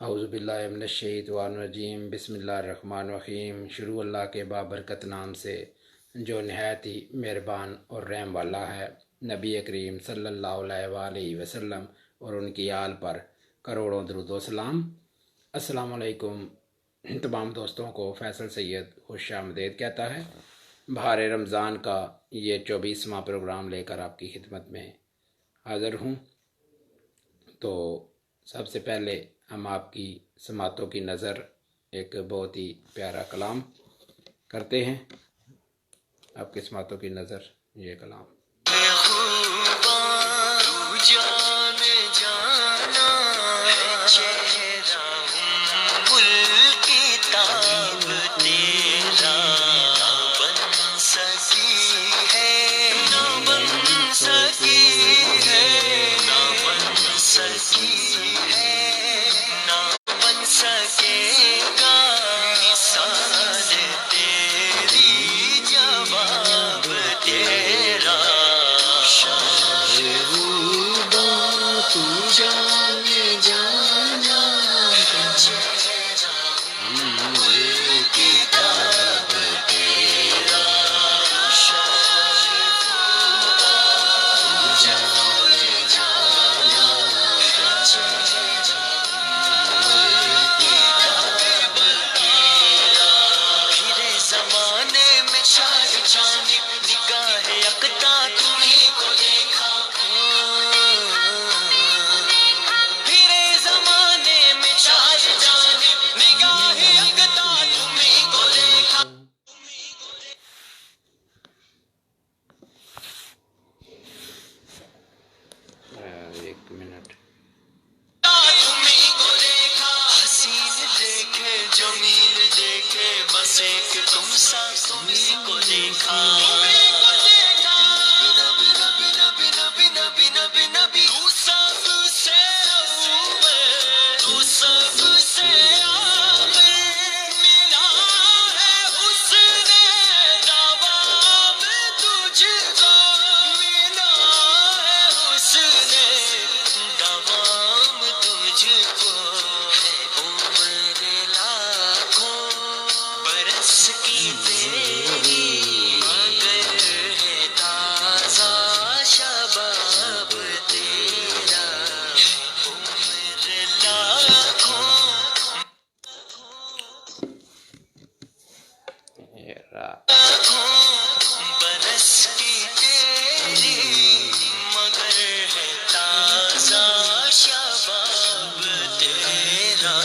اعوذ باللہ من الشیطان الرجیم بسم اللہ الرحمن الرحیم۔ شروع اللہ کے بابرکت نام سے جو نہایت ہی مہربان اور رحم والا ہے۔ نبی کریم صلی اللہ علیہ وآلہ وسلم اور ان کی آل پر کروڑوں درود و سلام۔ السلام علیکم۔ تمام دوستوں کو فیصل سید خوش آمدید کہتا ہے۔ بہار رمضان کا یہ 24واں پروگرام لے کر آپ کی خدمت میں حاضر ہوں۔ تو سب سے پہلے ہم آپ کی سماعتوں کی نظر ایک بہت ہی پیارا کلام کرتے ہیں۔ آپ کی سماعتوں کی نظر یہ کلام۔ ایک منٹ۔ جمیل دیکھے بس ایک تم سا تمہیں کو دیکھا، تو سب سے اول، تو سب سے آخر، ملا ہے حسن جواب تجھ کو، ملا ہے حسن جواب تجھ کو، عمر لاکھوں برس کی تیری مگر ہے تازہ شباب تیرا، عمر لاکھوں برس کی تیری مگر ہے تازہ شباب تیرا،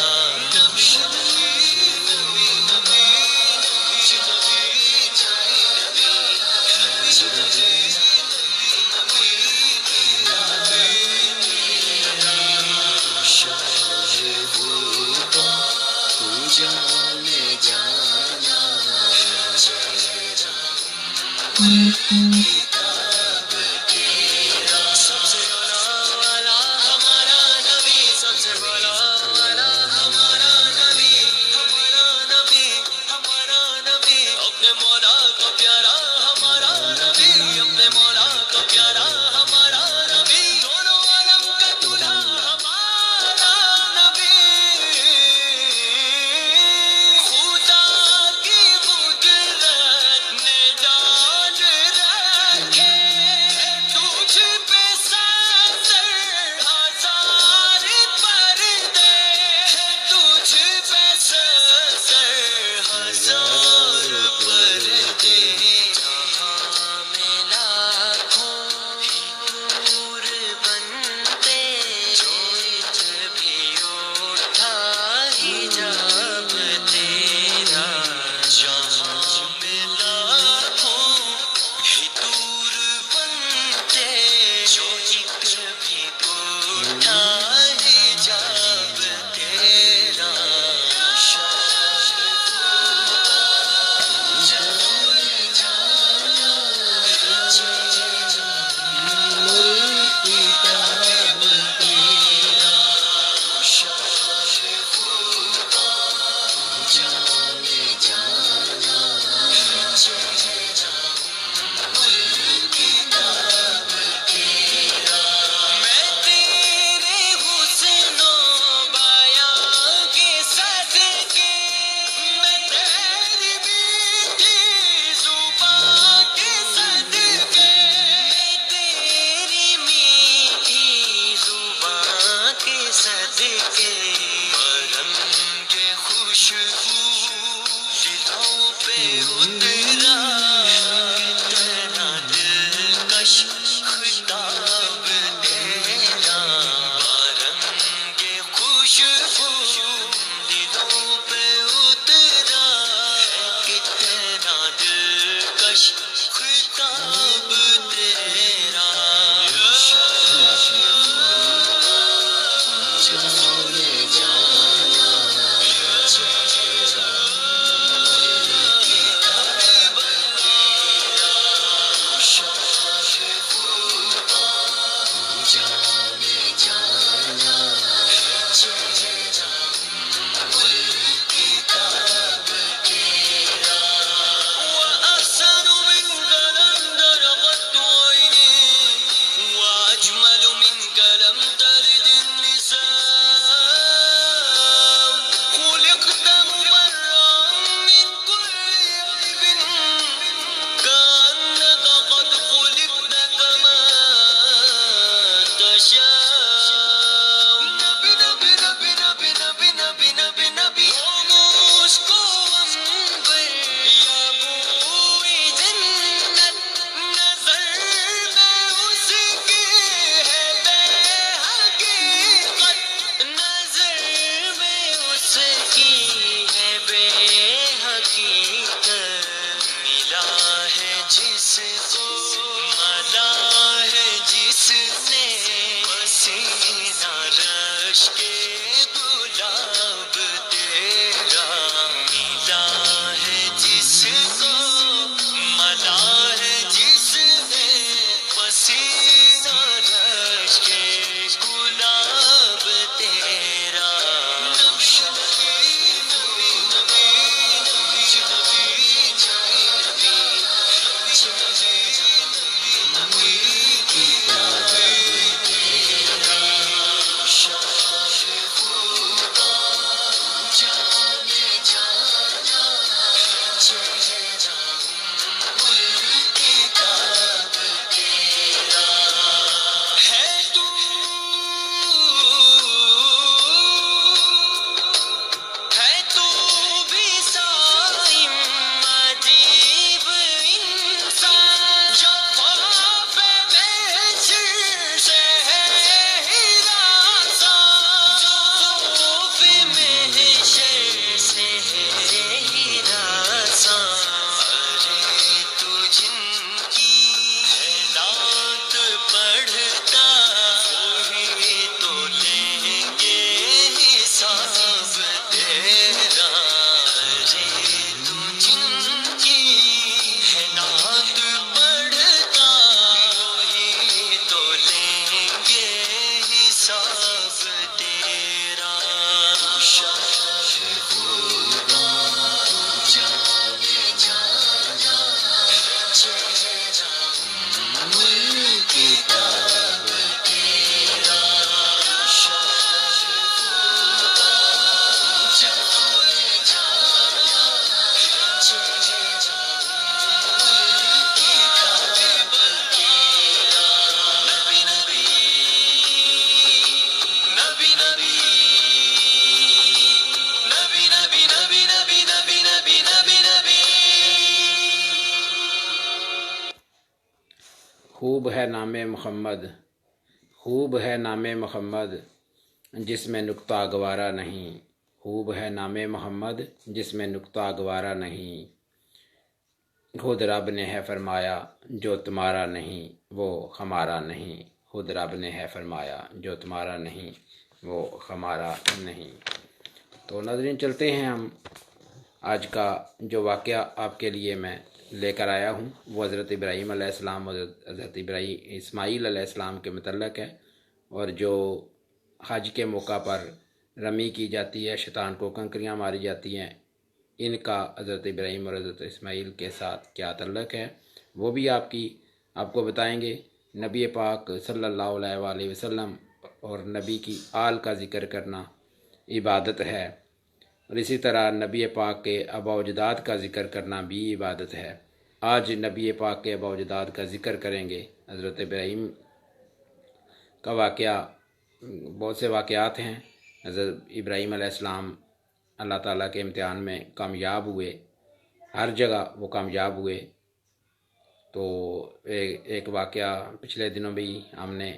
سب سے والا ہمارا نبی، سب سے والا ہمارا نبی، ہمارا نبی، ہمارا نبی، اپنے مولا کا پیارا ہمارا نبی، اپنے مولا کا پیارا ہمارا نبی، دونوں عالم کا دلہا ہمارا نبی، خدا کی قدرت نے ڈال خوب ہے نام محمد، خوب ہے نام محمد جس میں نقطہ گوارا نہیں، خوب ہے نام محمد جس میں نقطہ گوارا نہیں، خود رب نے ہے فرمایا جو تمہارا نہیں وہ ہمارا نہیں، خود رب نے ہے فرمایا جو تمہارا نہیں وہ ہمارا نہیں۔ تو ناظرین چلتے ہیں ہم، آج کا جو واقعہ آپ کے لیے میں لے کر آیا ہوں وہ حضرت ابراہیم علیہ السلام اور حضرت اسماعیل علیہ السلام کے متعلق ہے، اور جو حج کے موقع پر رمی کی جاتی ہے، شیطان کو کنکریاں ماری جاتی ہیں، ان کا حضرت ابراہیم اور حضرت اسماعیل کے ساتھ کیا تعلق ہے وہ بھی آپ کو بتائیں گے۔ نبی پاک صلی اللہ علیہ وآلہ وسلم اور نبی کی آل کا ذکر کرنا عبادت ہے، اور اسی طرح نبی پاک کے آباء و اجداد کا ذکر کرنا بھی عبادت ہے۔ آج نبی پاک کے آباء و اجداد کا ذکر کریں گے۔ حضرت ابراہیم کا واقعہ، بہت سے واقعات ہیں۔ حضرت ابراہیم علیہ السلام اللہ تعالیٰ کے امتحان میں کامیاب ہوئے، ہر جگہ وہ کامیاب ہوئے۔ تو ایک واقعہ پچھلے دنوں بھی ہم نے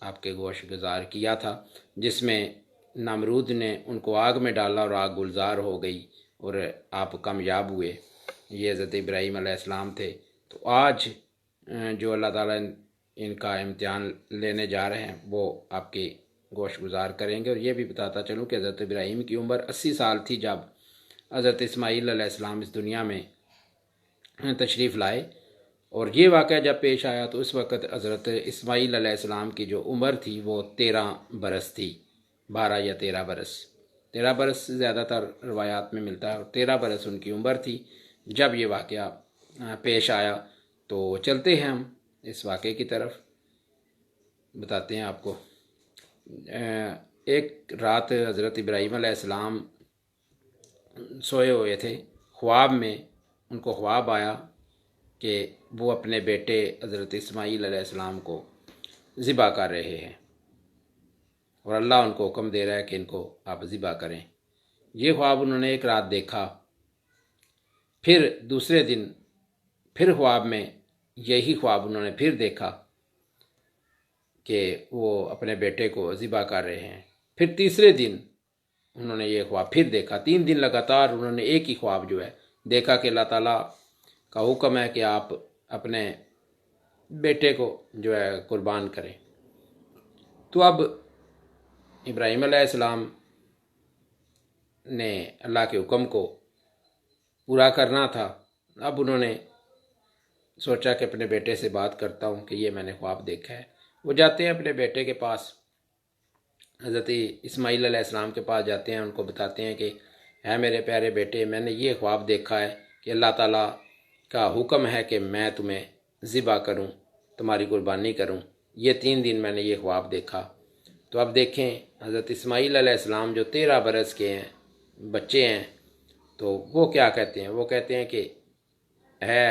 آپ کے گوش گزار کیا تھا، جس میں نمرود نے ان کو آگ میں ڈالا اور آگ گلزار ہو گئی اور آپ کامیاب ہوئے۔ یہ حضرت ابراہیم علیہ السلام تھے۔ تو آج جو اللہ تعالیٰ ان کا امتحان لینے جا رہے ہیں وہ آپ کے گوش گزار کریں گے، اور یہ بھی بتاتا چلوں کہ حضرت ابراہیم کی عمر 80 سال تھی جب حضرت اسماعیل علیہ السلام اس دنیا میں تشریف لائے، اور یہ واقعہ جب پیش آیا تو اس وقت حضرت اسماعیل علیہ السلام کی جو عمر تھی وہ 13 برس تھی، 12 یا 13 برس، 13 برس زیادہ تر روایات میں ملتا ہے، اور 13 برس ان کی عمر تھی جب یہ واقعہ پیش آیا۔ تو چلتے ہیں ہم اس واقعے کی طرف، بتاتے ہیں آپ کو۔ ایک رات حضرت ابراہیم علیہ السلام سوئے ہوئے تھے، خواب میں ان کو خواب آیا کہ وہ اپنے بیٹے حضرت اسماعیل علیہ السلام کو ذبح کر رہے ہیں، اور اللہ ان کو حکم دے رہا ہے کہ ان کو آپ ذبح کریں۔ یہ خواب انہوں نے ایک رات دیکھا، پھر دوسرے دن پھر خواب میں یہی خواب انہوں نے پھر دیکھا کہ وہ اپنے بیٹے کو ذبح کر رہے ہیں، پھر تیسرے دن انہوں نے یہ خواب پھر دیکھا۔ 3 دن لگاتار انہوں نے ایک ہی خواب جو ہے دیکھا کہ اللہ تعالیٰ کا حکم ہے کہ آپ اپنے بیٹے کو جو ہے قربان کریں۔ تو اب ابراہیم علیہ السلام نے اللہ کے حکم کو پورا کرنا تھا۔ اب انہوں نے سوچا کہ اپنے بیٹے سے بات کرتا ہوں کہ یہ میں نے خواب دیکھا ہے۔ وہ جاتے ہیں اپنے بیٹے کے پاس، حضرت اسماعیل علیہ السلام کے پاس جاتے ہیں، ان کو بتاتے ہیں کہ ہے میرے پیارے بیٹے، میں نے یہ خواب دیکھا ہے کہ اللہ تعالیٰ کا حکم ہے کہ میں تمہیں ذبح کروں، تمہاری قربانی کروں۔ یہ 3 دن میں نے یہ خواب دیکھا۔ تو اب دیکھیں حضرت اسماعیل علیہ السلام جو 13 برس کے ہیں، بچے ہیں، تو وہ کیا کہتے ہیں؟ وہ کہتے ہیں کہ ہے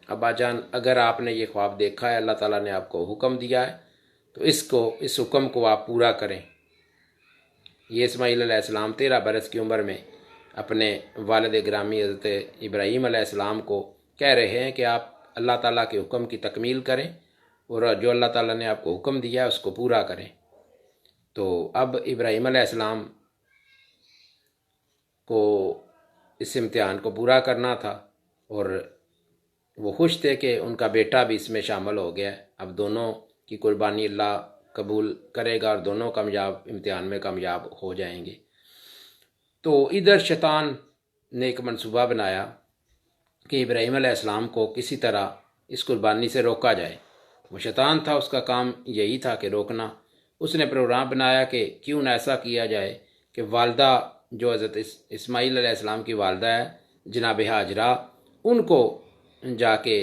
ابا جان، اگر آپ نے یہ خواب دیکھا ہے، اللہ تعالیٰ نے آپ کو حکم دیا ہے، تو اس حکم کو آپ پورا کریں۔ یہ اسماعیل علیہ السلام 13 برس کی عمر میں اپنے والد گرامی حضرت ابراہیم علیہ السلام کو کہہ رہے ہیں کہ آپ اللہ تعالیٰ کے حکم کی تکمیل کریں، اور جو اللہ تعالیٰ نے آپ کو حکم دیا ہے اس کو پورا کریں۔ تو اب ابراہیم علیہ السلام کو اس امتحان کو پورا کرنا تھا، اور وہ خوش تھے کہ ان کا بیٹا بھی اس میں شامل ہو گیا۔ اب دونوں کی قربانی اللہ قبول کرے گا، اور دونوں امتحان میں کامیاب ہو جائیں گے۔ تو ادھر شیطان نے ایک منصوبہ بنایا کہ ابراہیم علیہ السلام کو کسی طرح اس قربانی سے روکا جائے۔ وہ شیطان تھا، اس کا کام یہی تھا کہ روکنا۔ اس نے پروگرام بنایا کہ کیوں نہ ایسا کیا جائے کہ والدہ جو حضرت اسماعیل علیہ السلام کی والدہ ہے جناب ہاجرہ، ان کو جا کے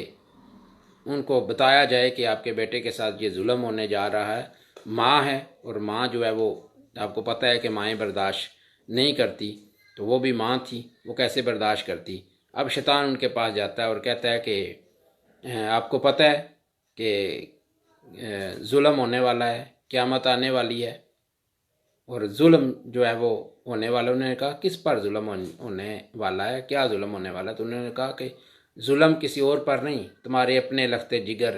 ان کو بتایا جائے کہ آپ کے بیٹے کے ساتھ یہ ظلم ہونے جا رہا ہے۔ ماں ہے، اور ماں جو ہے وہ آپ کو پتہ ہے کہ مائیں برداشت نہیں کرتی، تو وہ بھی ماں تھی، وہ کیسے برداشت کرتی۔ اب شیطان ان کے پاس جاتا ہے اور کہتا ہے کہ آپ کو پتہ ہے کہ ظلم ہونے والا ہے، قیامت آنے والی ہے، اور ظلم جو ہے وہ ہونے والا۔ انہوں نے کہا کس پر ظلم ہونے والا ہے، کیا ظلم ہونے والا ہے؟ تو انہوں نے کہا کہ ظلم کسی اور پر نہیں، تمہارے اپنے لخت جگر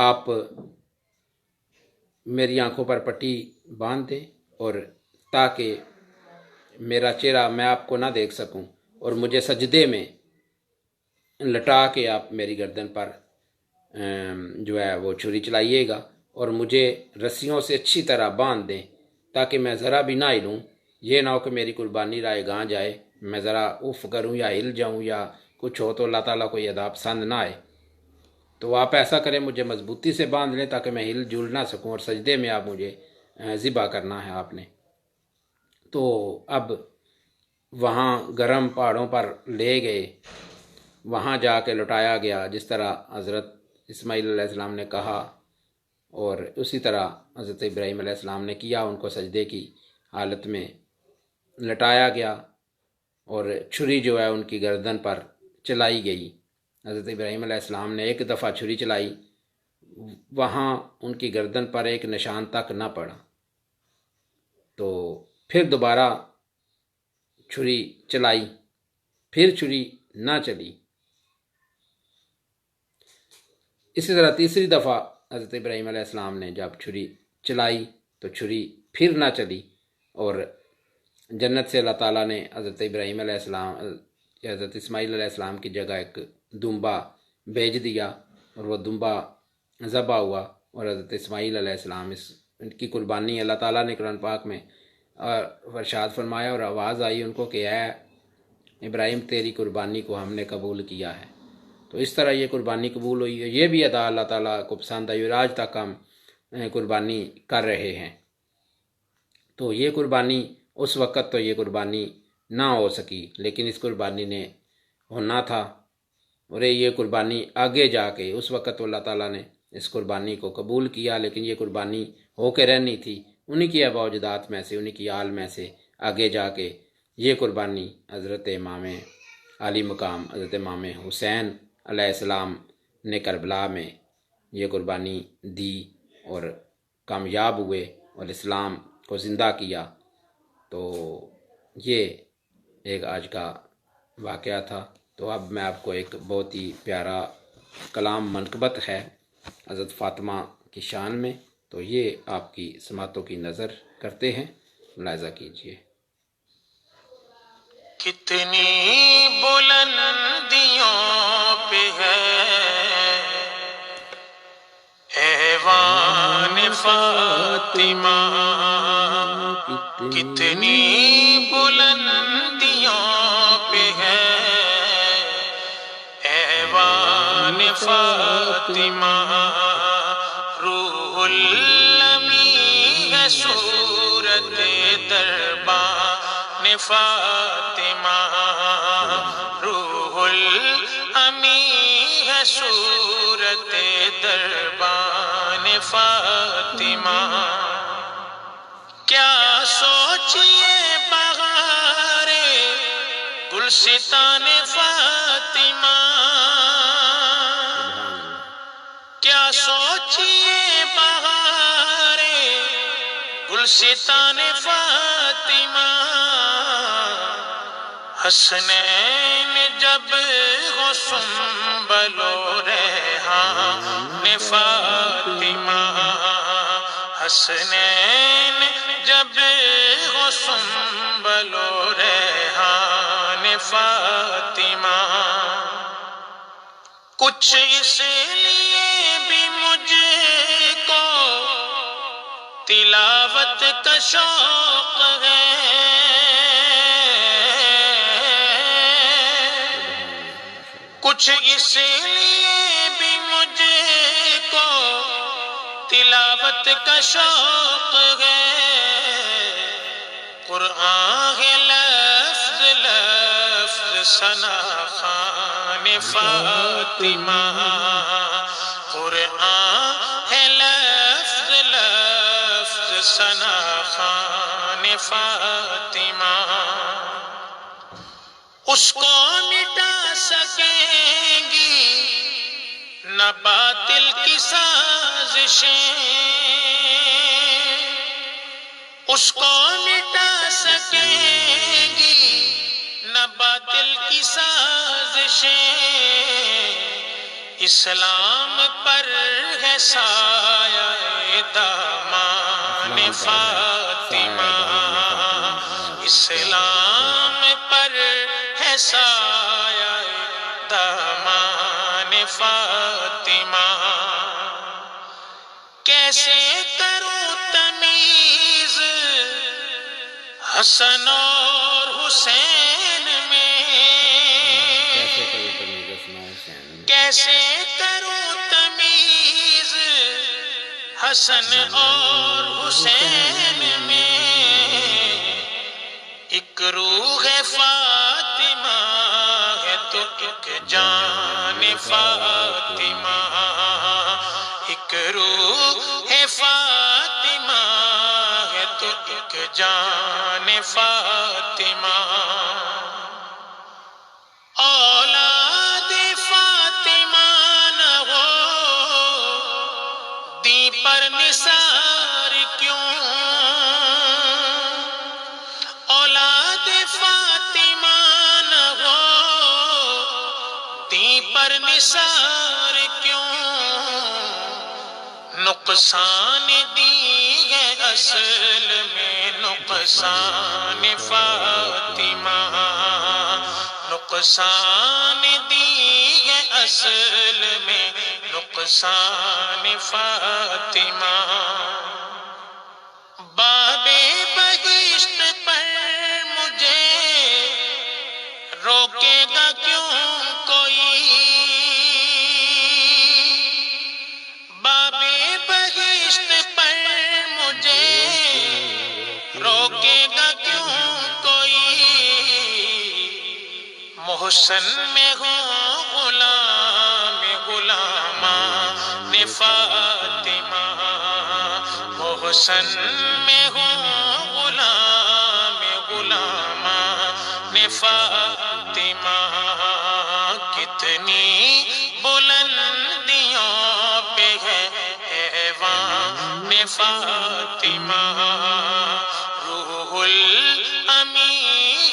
آپ میری آنکھوں پر پٹی باندھ دیں اور تاکہ میرا چہرہ میں آپ کو نہ دیکھ سکوں، اور مجھے سجدے میں لٹا کے آپ میری گردن پر جو ہے وہ چھری چلائیے گا، اور مجھے رسیوں سے اچھی طرح باندھ دیں تاکہ میں ذرا بھی نہ ہلوں۔ یہ نہ ہو کہ میری قربانی رائے گاں جائے، میں ذرا اف کروں یا ہل جاؤں یا کچھ ہو تو اللہ تعالیٰ کو یہ ادا پسند نہ آئے۔ تو آپ ایسا کریں، مجھے مضبوطی سے باندھ لیں تاکہ میں ہل جل نہ سکوں، اور سجدے میں آپ مجھے ذبح کرنا ہے آپ نے۔ تو اب وہاں گرم پہاڑوں پر لے گئے، وہاں جا کے لٹایا گیا جس طرح حضرت اسماعیل علیہ السلام نے کہا، اور اسی طرح حضرت ابراہیم علیہ السلام نے کیا، ان کو سجدے کی حالت میں لٹایا گیا، اور چھری جو ہے ان کی گردن پر چلائی گئی۔ حضرت ابراہیم علیہ السلام نے ایک دفعہ چھری چلائی، وہاں ان کی گردن پر ایک نشان تک نہ پڑا، تو پھر دوبارہ چھری چلائی، پھر چھری نہ چلی۔ اسی طرح تیسری دفعہ حضرت ابراہیم علیہ السلام نے جب چھری چلائی تو چھری پھر نہ چلی، اور جنت سے اللہ تعالیٰ نے حضرت ابراہیم علیہ السلام حضرت اسماعیل علیہ السلام کی جگہ ایک دمبا بھیج دیا، اور وہ دمبا ذبح ہوا، اور حضرت اسماعیل علیہ السلام ان کی قربانی اللہ تعالیٰ نے قرآن پاک میں ارشاد فرمایا، اور آواز آئی ان کو کہ اے ابراہیم تیری قربانی کو ہم نے قبول کیا ہے۔ تو اس طرح یہ قربانی قبول ہوئی، یہ بھی ادا اللہ تعالیٰ کو پسند آئی، اور آج تک ہم قربانی کر رہے ہیں۔ تو یہ قربانی اس وقت تو یہ قربانی نہ ہو سکی، لیکن اس قربانی نے ہونا تھا، اور یہ قربانی آگے جا کے اس وقت تو اللہ تعالیٰ نے اس قربانی کو قبول کیا، لیکن یہ قربانی ہو کے رہنی تھی انہی کی آباء و اجداد میں سے، انہی کی آل میں سے آگے جا کے یہ قربانی حضرت امام عالی مقام حضرت امام حسین علیہ السلام نے کربلا میں یہ قربانی دی اور کامیاب ہوئے اور اسلام کو زندہ کیا۔ تو یہ ایک آج کا واقعہ تھا۔ تو اب میں آپ کو ایک بہت ہی پیارا کلام منقبت ہے حضرت فاطمہ کی شان میں، تو یہ آپ کی سماعتوں کی نظر کرتے ہیں، ملاحظہ کیجیے۔ کتنی بلندیوں پہ ہے ایوان فاطمہ، کتنی بلندیوں پہ ہے ایوان فاطمہ، روح الامی ہے صورت دربان فاطمہ، روح الامی ہے صورت دربان فاطمہ، کیا سوچیے بہار گلستان فاطمہ، کیا سوچیے بہار گلستان فاطمہ، حسنین جب ہو سنبل و ریحان فاطمہ، حسنین جب ہو سنبل و ریحان فاطمہ، کچھ اس لیے بھی مجھ کو تلاوت کا شوق ہے، کچھ اس لیے بھی مجھ کو تلاوت کا شوق ہے، قرآن ہے لفظ لفظ ثنا خوان فاطمہ، قرآن ہے لفظ لفظ ثنا خوان فاطمہ، اس کو مٹا سکیں گی نہ باطل کی سازشیں، اس کو مٹا سکیں گی نہ باطل کی سازشیں، اسلام پر ہے سایہ دامان فاطمہ، اسلام پر ہے سایہ دامان فاطمہ، کیسے کروں تمیز حسن اور حسین میں، کیسے کروں تمیز حسن اور حسین میں، ایک روح فاطمہ ہے تو ایک جان فاطمہ، ایک روح فاطمہ ہے تو ایک جان فاطمہ، اولاد فاطمہ نہ ہو دین پر نثار کیوں، اولاد فاطمہ نہ ہو دین پر نثار کیوں، نقصان دی ہے اصل میں نقصان فاطمہ، نقصان دی ہے اصل میں نقصان فاطمہ، باب بہشت پر مجھے روکے گا کیوں کوئی، باب بہشت پر مجھے روکے گا کیوں کوئی، محسن میں ہو غلام غلامان فاطمہ، محسن میں ہو غلام غلامان فاطمہ، کتنی بلندیوں پہ ہے ایوان فاطمہ، روح الامی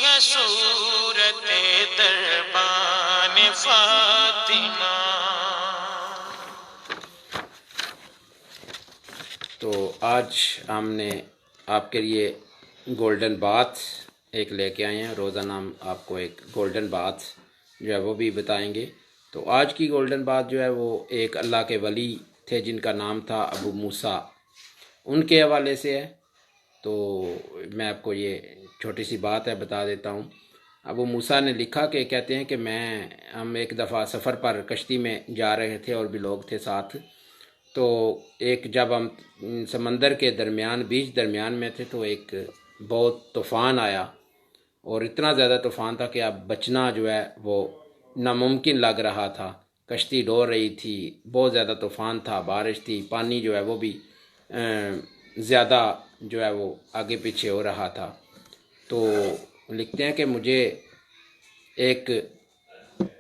ہے صورت دربان فاطمہ۔ تو آج ہم نے آپ کے لیے گولڈن باتھ ایک لے کے آئے ہیں، روزانہ ہم آپ کو ایک گولڈن باتھ جو ہے وہ بھی بتائیں گے۔ تو آج کی گولڈن باتھ جو ہے وہ ایک اللہ کے ولی تھے جن کا نام تھا ابو موسیٰ، ان کے حوالے سے ہے۔ تو میں آپ کو یہ چھوٹی سی بات ہے بتا دیتا ہوں۔ ابو موسیٰ نے لکھا کہ کہتے ہیں کہ ہم ایک دفعہ سفر پر کشتی میں جا رہے تھے اور بھی لوگ تھے ساتھ، تو جب ہم سمندر کے بیچ درمیان میں تھے تو ایک بہت طوفان آیا، اور اتنا زیادہ طوفان تھا کہ اب بچنا جو ہے وہ ناممکن لگ رہا تھا، کشتی ڈوب رہی تھی، بہت زیادہ طوفان تھا، بارش تھی، پانی جو ہے وہ بھی زیادہ جو ہے وہ آگے پیچھے ہو رہا تھا۔ تو لکھتے ہیں کہ مجھے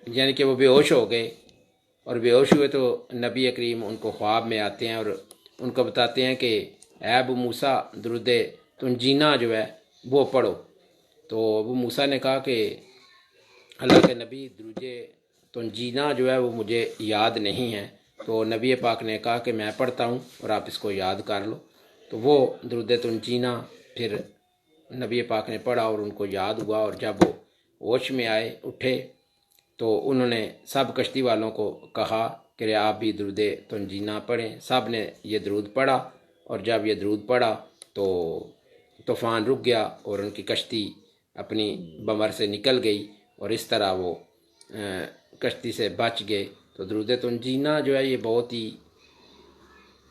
یعنی کہ وہ بے ہوش ہو گئے، اور بے ہوش ہوئے تو نبی کریم ان کو خواب میں آتے ہیں اور ان کو بتاتے ہیں کہ اے ابو موسیٰ درود تنجینا جو ہے وہ پڑھو۔ تو ابو موسیٰ نے کہا کہ اللہ کے نبی درود تنجینا جو ہے وہ مجھے یاد نہیں ہے۔ تو نبی پاک نے کہا کہ میں پڑھتا ہوں اور آپ اس کو یاد کر لو۔ تو وہ درود تنجینا پھر نبی پاک نے پڑھا اور ان کو یاد ہوا، اور جب وہ ہوش میں اٹھے تو انہوں نے سب کشتی والوں کو کہا کہ آپ بھی درود تنجینا پڑھیں۔ سب نے یہ درود پڑھا، اور جب یہ درود پڑھا تو طوفان رک گیا اور ان کی کشتی اپنی بمر سے نکل گئی، اور اس طرح وہ کشتی سے بچ گئے۔ تو درود تنجینا جو ہے یہ بہت ہی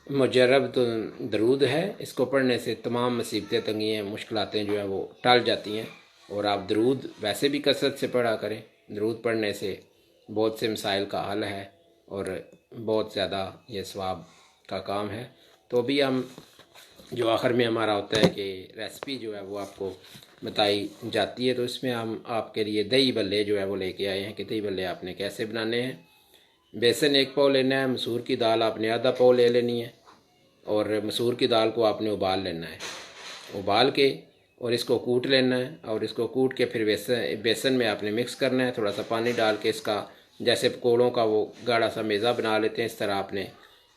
مجرب درود ہے، اس کو پڑھنے سے تمام مصیبتیں تنگیاں مشکلاتیں جو ہیں وہ ٹل جاتی ہیں، اور آپ درود ویسے بھی کثرت سے پڑھا کریں۔ درود پڑھنے سے بہت سے مسائل کا حل ہے اور بہت زیادہ یہ ثواب کا کام ہے۔ تو ابھی ہم جو آخر میں ہمارا ہوتا ہے کہ ریسپی جو ہے وہ آپ کو بتائی جاتی ہے، تو اس میں ہم آپ کے لیے دہی بھلے جو ہے وہ لے کے آئے ہیں کہ دہی بھلے آپ نے کیسے بنانے ہیں۔ بیسن 1 پاؤ لینا ہے، مسور کی دال آپ نے ½ پاؤ لے لینی ہے، اور مسور کی دال کو آپ نے ابال لینا ہے، ابال کے اور اس کو کوٹ لینا ہے، اور اس کو کوٹ کے پھر بیسن میں آپ نے مکس کرنا ہے، تھوڑا سا پانی ڈال کے اس کا جیسے پکوڑوں کا وہ گاڑھا سا میزہ بنا لیتے ہیں، اس طرح آپ نے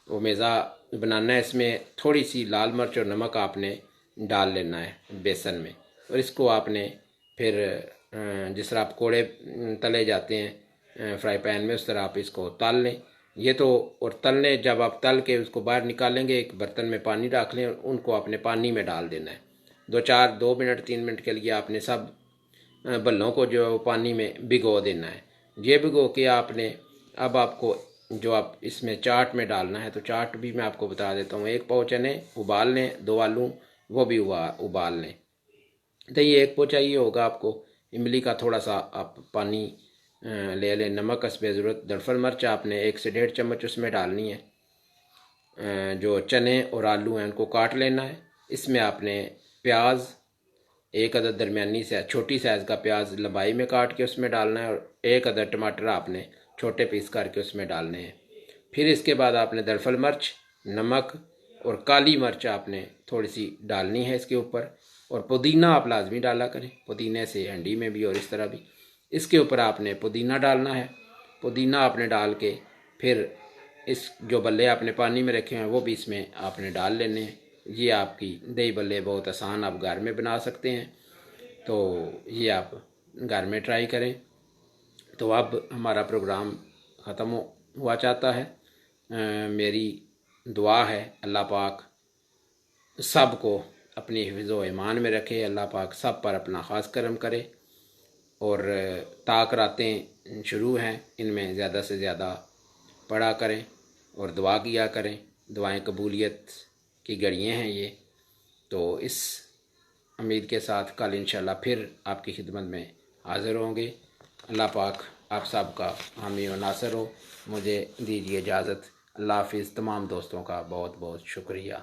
وہ میزہ بنانا ہے۔ اس میں تھوڑی سی لال مرچ اور نمک آپ نے ڈال لینا ہے بیسن میں، اور اس کو آپ نے پھر جس طرح پکوڑے تلے جاتے ہیں فرائی پین میں، اس طرح آپ اس کو تل لیں۔ یہ تو اور تلنے جب آپ تل کے اس کو باہر نکالیں گے ایک برتن میں پانی رکھ لیں اور ان کو اپنے پانی میں ڈال دینا ہے۔ 2 منٹ 3 منٹ کے لیے آپ نے سب بلوں کو جو پانی میں بھگو دینا ہے۔ یہ بھگو کے آپ نے اب آپ کو جو آپ اس میں چاٹ میں ڈالنا ہے، تو چاٹ بھی میں آپ کو بتا دیتا ہوں۔ 1 پاؤ چنے ابال لیں، 2 آلو وہ بھی ابال لیں۔ تو یہ 1 پاؤ چاہیے ہوگا آپ کو۔ املی کا تھوڑا سا آپ پانی لے لیں، نمک حسب ضرورت، دڑفل مرچ آپ نے 1 سے 1.5 چمچ اس میں ڈالنی ہے۔ جو چنے اور آلو ہیں ان کو کاٹ لینا ہے۔ اس میں آپ نے پیاز 1 عدد درمیانی سے چھوٹی سائز کا پیاز لمبائی میں کاٹ کے اس میں ڈالنا ہے، اور 1 عدد ٹماٹر آپ نے چھوٹے پیس کر کے اس میں ڈالنے ہیں۔ پھر اس کے بعد آپ نے دڑفل مرچ، نمک اور کالی مرچ آپ نے تھوڑی سی ڈالنی ہے اس کے اوپر، اور پودینہ آپ لازمی ڈالا کریں، پودینے سے ہنڈی میں بھی اور اس طرح بھی۔ اس کے اوپر آپ نے پودینہ ڈالنا ہے، پودینہ آپ نے ڈال کے پھر اس جو بلے آپ نے پانی میں رکھے ہیں وہ بھی اس میں آپ نے ڈال لینے ہیں۔ یہ آپ کی دہی بلے بہت آسان آپ گھر میں بنا سکتے ہیں، تو یہ آپ گھر میں ٹرائی کریں۔ تو اب ہمارا پروگرام ختم ہوا چاہتا ہے۔ میری دعا ہے اللہ پاک سب کو اپنی حفظ و ایمان میں رکھے، اللہ پاک سب پر اپنا خاص کرم کرے، اور طاق راتیں شروع ہیں، ان میں زیادہ سے زیادہ پڑھا کریں اور دعا کیا کریں۔ دعائیں قبولیت کی گھڑیاں ہیں یہ۔ تو اس امید کے ساتھ کل انشاءاللہ پھر آپ کی خدمت میں حاضر ہوں گے۔ اللہ پاک آپ سب کا حامی و ناصر ہو۔ مجھے دیجیے اجازت۔ اللہ حافظ۔ تمام دوستوں کا بہت بہت شکریہ۔